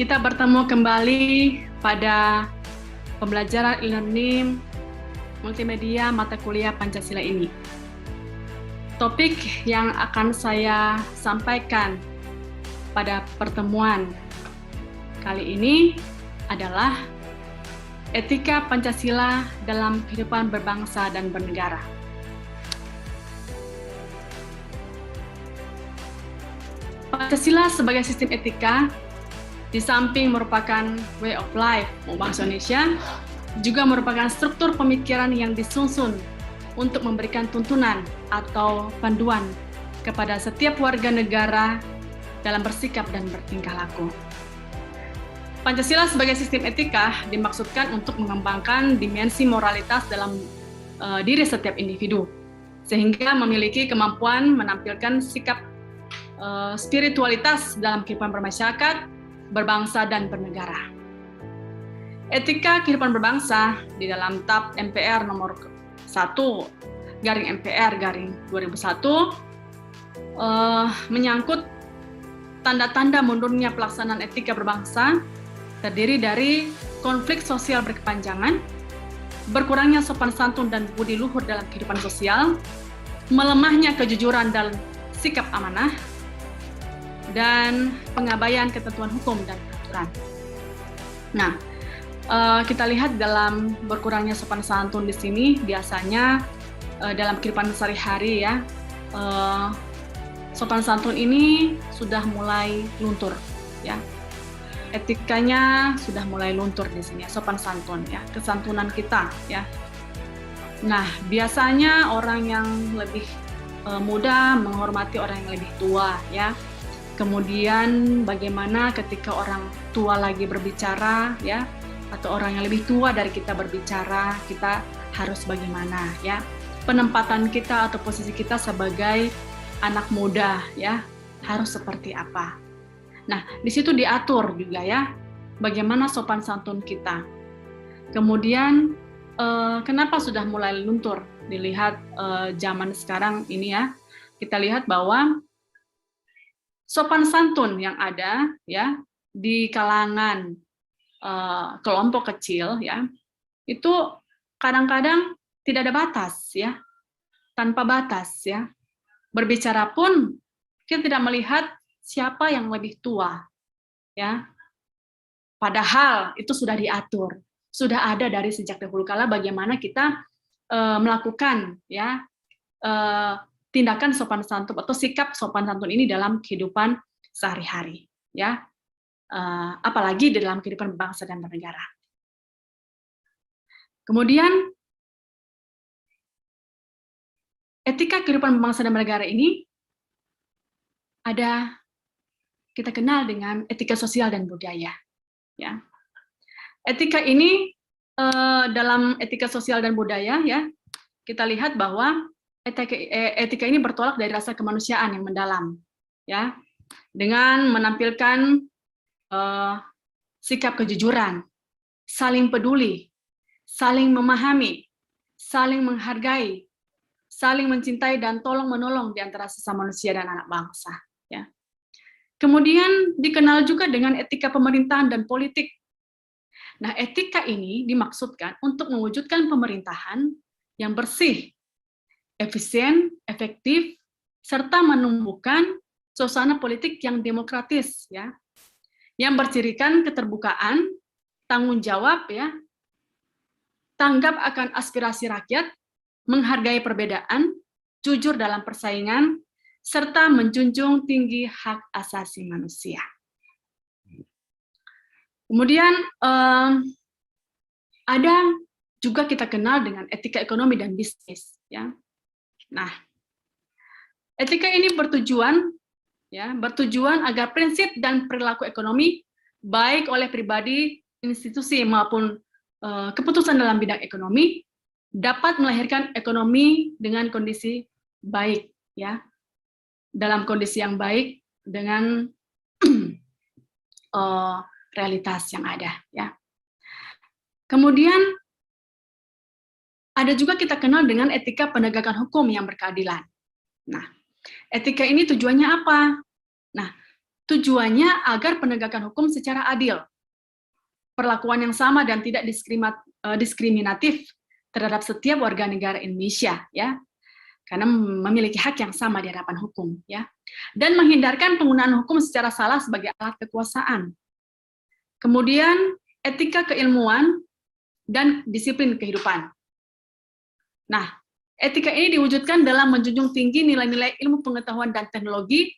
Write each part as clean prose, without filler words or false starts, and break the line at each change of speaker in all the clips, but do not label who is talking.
Kita bertemu kembali pada pembelajaran e-learning multimedia mata kuliah Pancasila ini. Topik yang akan saya sampaikan pada pertemuan kali ini adalah etika Pancasila dalam kehidupan berbangsa dan bernegara. Pancasila sebagai sistem etika di samping merupakan way of life bangsa Indonesia, juga merupakan struktur pemikiran yang disusun untuk memberikan tuntunan atau panduan kepada setiap warga negara dalam bersikap dan bertingkah laku. Pancasila sebagai sistem etika dimaksudkan untuk mengembangkan dimensi moralitas dalam diri setiap individu, sehingga memiliki kemampuan menampilkan sikap spiritualitas dalam kehidupan bermasyarakat, berbangsa dan bernegara. Etika kehidupan berbangsa di dalam TAP MPR nomor 1/MPR/2001 menyangkut tanda-tanda mundurnya pelaksanaan etika berbangsa, terdiri dari konflik sosial berkepanjangan, berkurangnya sopan santun dan budi luhur dalam kehidupan sosial, melemahnya kejujuran dan sikap amanah, dan pengabaian ketentuan hukum dan aturan. Nah, kita lihat dalam berkurangnya sopan santun di sini biasanya dalam kehidupan sehari-hari ya, sopan santun ini sudah mulai luntur ya. Etikanya sudah mulai luntur di sini, sopan santun ya, kesantunan kita ya. Nah, biasanya orang yang lebih muda menghormati orang yang lebih tua ya. Kemudian bagaimana ketika orang tua lagi berbicara ya, atau orang yang lebih tua dari kita berbicara, kita harus bagaimana ya. Penempatan kita atau posisi kita sebagai anak muda ya, harus seperti apa. Nah, di situ diatur juga ya, bagaimana sopan santun kita. Kemudian kenapa sudah mulai luntur? Dilihat zaman sekarang ini ya, kita lihat bahwa sopan santun yang ada ya di kalangan kelompok kecil ya, itu kadang-kadang tidak ada batas ya, tanpa batas ya. Berbicara pun kita tidak melihat siapa yang lebih tua ya. Padahal itu sudah diatur, sudah ada dari sejak dahulu kala bagaimana kita melakukan ya tindakan sopan santun atau sikap sopan santun ini dalam kehidupan sehari-hari ya, apalagi di dalam kehidupan bangsa dan bernegara. Kemudian etika kehidupan bangsa dan bernegara ini ada, kita kenal dengan etika sosial dan budaya ya. Etika ini dalam etika sosial dan budaya ya, kita lihat bahwa etika ini bertolak dari rasa kemanusiaan yang mendalam, ya, dengan menampilkan sikap kejujuran, saling peduli, saling memahami, saling menghargai, saling mencintai dan tolong menolong di antara sesama manusia dan anak bangsa. Ya. Kemudian dikenal juga dengan etika pemerintahan dan politik. Nah, etika ini dimaksudkan untuk mewujudkan pemerintahan yang bersih, efisien, efektif, serta menumbuhkan suasana politik yang demokratis, ya, yang bercirikan keterbukaan, tanggung jawab, ya, tanggap akan aspirasi rakyat, menghargai perbedaan, jujur dalam persaingan, serta menjunjung tinggi hak asasi manusia. Kemudian ada juga kita kenal dengan etika ekonomi dan bisnis, ya. Nah, etika ini bertujuan agar prinsip dan perilaku ekonomi baik oleh pribadi, institusi maupun keputusan dalam bidang ekonomi dapat melahirkan ekonomi dengan kondisi baik, ya, dalam kondisi yang baik dengan realitas yang ada, ya. Kemudian ada juga kita kenal dengan etika penegakan hukum yang berkeadilan. Nah, etika ini tujuannya apa? Nah, Tujuannya agar penegakan hukum secara adil, perlakuan yang sama dan tidak diskriminatif terhadap setiap warga negara Indonesia, ya, karena memiliki hak yang sama di hadapan hukum, ya, dan menghindarkan penggunaan hukum secara salah sebagai alat kekuasaan. Kemudian etika keilmuan dan disiplin kehidupan. Nah, etika ini diwujudkan dalam menjunjung tinggi nilai-nilai ilmu pengetahuan dan teknologi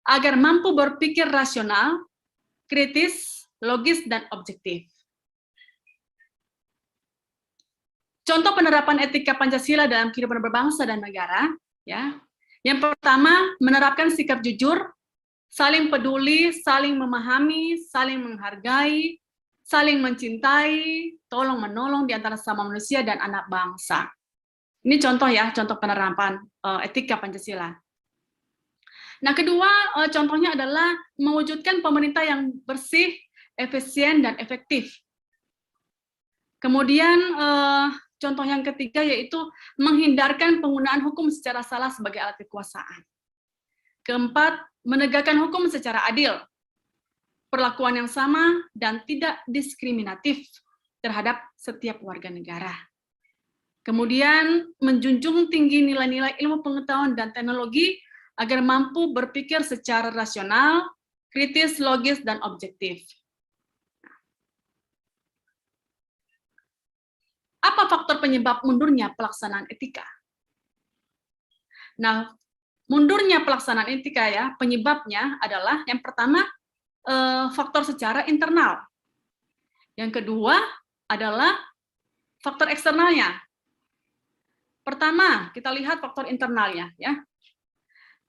agar mampu berpikir rasional, kritis, logis, dan objektif. Contoh penerapan etika Pancasila dalam kehidupan berbangsa dan negara, ya. Yang pertama, menerapkan sikap jujur, saling peduli, saling memahami, saling menghargai, saling mencintai, tolong menolong di antara sesama manusia dan anak bangsa. Ini contoh ya, contoh penerapan etika Pancasila. Nah, kedua contohnya adalah mewujudkan pemerintah yang bersih, efisien, dan efektif. Kemudian contoh yang ketiga yaitu menghindarkan penggunaan hukum secara salah sebagai alat kekuasaan. Keempat, menegakkan hukum secara adil, perlakuan yang sama dan tidak diskriminatif terhadap setiap warga negara. Kemudian menjunjung tinggi nilai-nilai ilmu pengetahuan dan teknologi agar mampu berpikir secara rasional, kritis, logis, dan objektif. Apa faktor penyebab mundurnya pelaksanaan etika? Nah, mundurnya pelaksanaan etika ya, penyebabnya adalah yang pertama faktor secara internal. Yang kedua adalah faktor eksternalnya. Pertama, kita lihat faktor internalnya ya.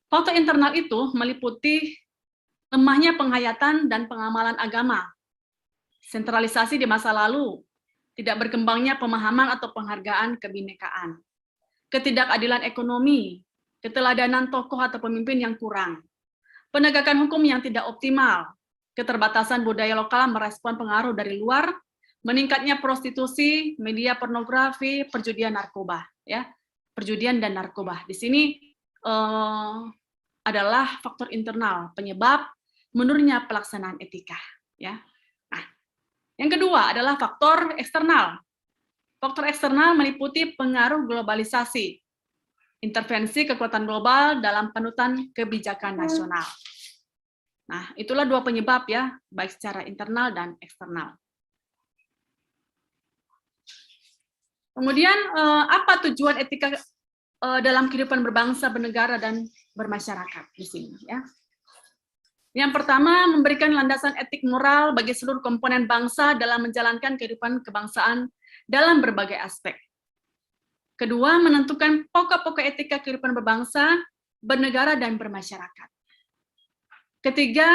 Faktor internal itu meliputi lemahnya penghayatan dan pengamalan agama, sentralisasi di masa lalu, tidak berkembangnya pemahaman atau penghargaan kebinekaan, ketidakadilan ekonomi, keteladanan tokoh atau pemimpin yang kurang, penegakan hukum yang tidak optimal, keterbatasan budaya lokal merespon pengaruh dari luar, meningkatnya prostitusi, media pornografi, perjudian narkoba, ya, perjudian dan narkoba. Di sini adalah faktor internal penyebab menurunnya pelaksanaan etika, ya. Nah, yang kedua adalah faktor eksternal. Faktor eksternal meliputi pengaruh globalisasi, intervensi kekuatan global dalam panutan kebijakan nasional. Nah, itulah dua penyebab ya, baik secara internal dan eksternal. Kemudian apa tujuan etika dalam kehidupan berbangsa, bernegara, dan bermasyarakat di sini ya? Yang pertama, memberikan landasan etik moral bagi seluruh komponen bangsa dalam menjalankan kehidupan kebangsaan dalam berbagai aspek. Kedua, menentukan pokok-pokok etika kehidupan berbangsa, bernegara, dan bermasyarakat. Ketiga,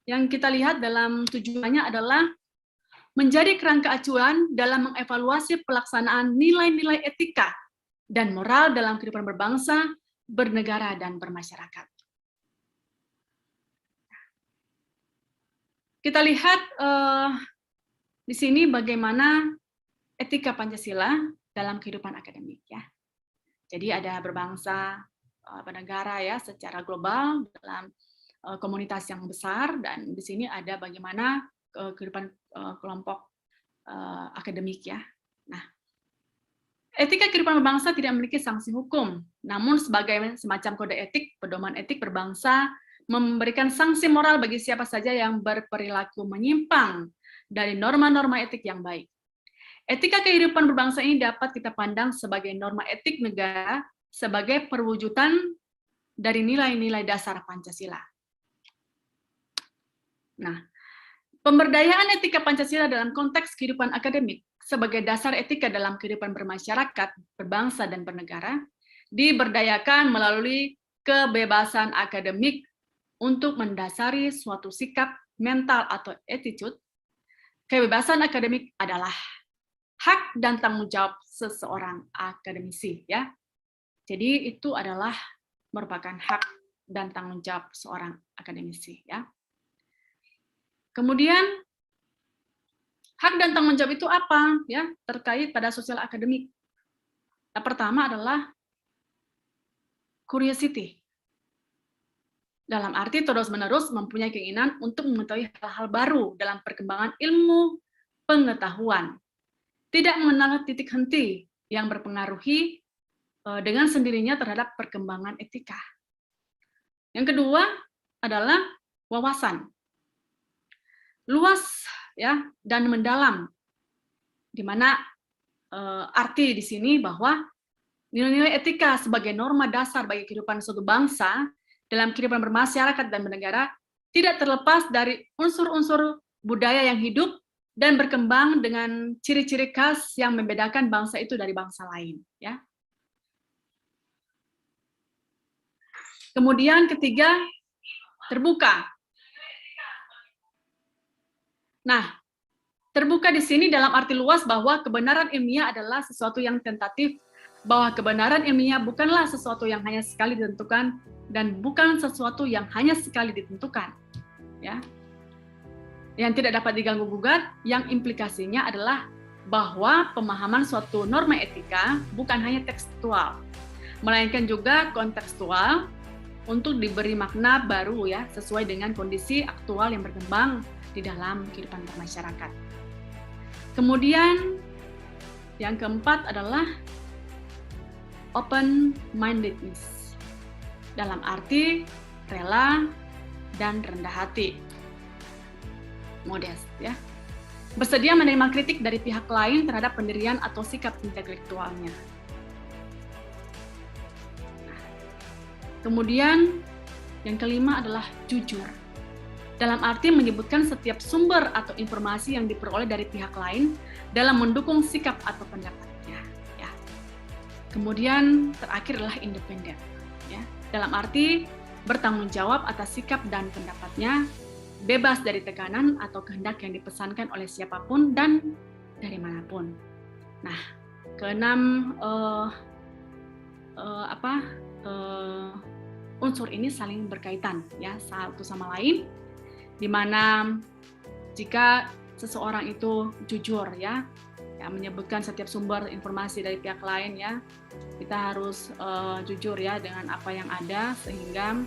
yang kita lihat dalam tujuannya adalah menjadi kerangka acuan dalam mengevaluasi pelaksanaan nilai-nilai etika dan moral dalam kehidupan berbangsa, bernegara, dan bermasyarakat. Kita lihat di sini bagaimana etika Pancasila dalam kehidupan akademik ya. Jadi ada berbangsa, bernegara ya secara global dalam komunitas yang besar, dan di sini ada bagaimana kehidupan kelompok akademik ya. Nah, etika kehidupan berbangsa tidak memiliki sanksi hukum, namun sebagai semacam kode etik, pedoman etik berbangsa memberikan sanksi moral bagi siapa saja yang berperilaku menyimpang dari norma-norma etik yang baik. Etika kehidupan berbangsa ini dapat kita pandang sebagai norma etik negara sebagai perwujudan dari nilai-nilai dasar Pancasila. Nah, pemberdayaan etika Pancasila dalam konteks kehidupan akademik sebagai dasar etika dalam kehidupan bermasyarakat, berbangsa, dan bernegara diberdayakan melalui kebebasan akademik untuk mendasari suatu sikap mental atau attitude. Kebebasan akademik adalah hak dan tanggung jawab seseorang akademisi ya. Jadi itu adalah merupakan hak dan tanggung jawab seorang akademisi ya. Kemudian hak dan tanggung jawab itu apa ya terkait pada sosial akademik? Yang pertama adalah curiosity. Dalam arti terus-menerus mempunyai keinginan untuk mengetahui hal-hal baru dalam perkembangan ilmu pengetahuan. Tidak mengenal titik henti yang berpengaruhi dengan sendirinya terhadap perkembangan etika. Yang kedua adalah wawasan. Luas ya dan mendalam, di mana arti di sini bahwa nilai-nilai etika sebagai norma dasar bagi kehidupan suatu bangsa dalam kehidupan bermasyarakat dan bernegara tidak terlepas dari unsur-unsur budaya yang hidup dan berkembang dengan ciri-ciri khas yang membedakan bangsa itu dari bangsa lain. Ya. Kemudian ketiga, terbuka. Nah, terbuka di sini dalam arti luas bahwa kebenaran ilmiah adalah sesuatu yang tentatif, bahwa kebenaran ilmiah bukanlah sesuatu yang hanya sekali ditentukan dan bukan sesuatu yang hanya sekali ditentukan. Ya. Yang tidak dapat diganggu-gugat, yang implikasinya adalah bahwa pemahaman suatu norma etika bukan hanya tekstual, melainkan juga kontekstual untuk diberi makna baru ya, sesuai dengan kondisi aktual yang berkembang di dalam kehidupan bermasyarakat. Kemudian yang keempat adalah open-mindedness, dalam arti rela dan rendah hati, modest ya, bersedia menerima kritik dari pihak lain terhadap pendirian atau sikap intelektualnya. Kemudian yang kelima adalah jujur, dalam arti menyebutkan setiap sumber atau informasi yang diperoleh dari pihak lain dalam mendukung sikap atau pendapatnya. Ya. Kemudian terakhir adalah independen, ya, dalam arti bertanggung jawab atas sikap dan pendapatnya, bebas dari tekanan atau kehendak yang dipesankan oleh siapapun dan dari manapun. Nah, keenam unsur ini saling berkaitan ya satu sama lain, di mana jika seseorang itu jujur ya menyebutkan setiap sumber informasi dari pihak lain ya, kita harus jujur ya dengan apa yang ada, sehingga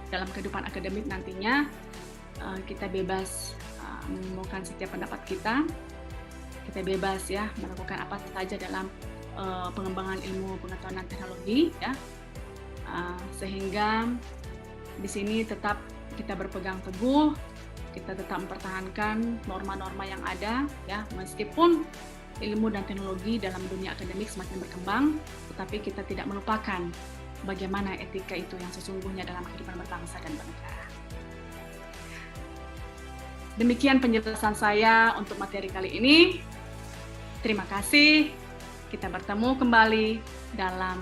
dalam kehidupan akademik nantinya kita bebas mengumumkan setiap pendapat kita bebas ya melakukan apa saja dalam pengembangan ilmu pengetahuan dan teknologi ya, sehingga di sini tetap kita berpegang teguh, kita tetap mempertahankan norma-norma yang ada ya, meskipun ilmu dan teknologi dalam dunia akademik semakin berkembang, tetapi kita tidak melupakan bagaimana etika itu yang sesungguhnya dalam kehidupan berbangsa dan bernegara. Demikian penjelasan saya untuk materi kali ini. Terima kasih. Kita bertemu kembali dalam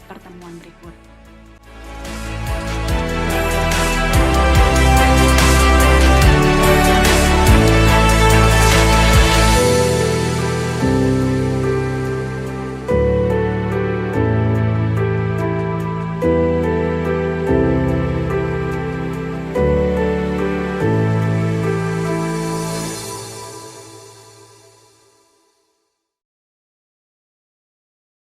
pertemuan berikut.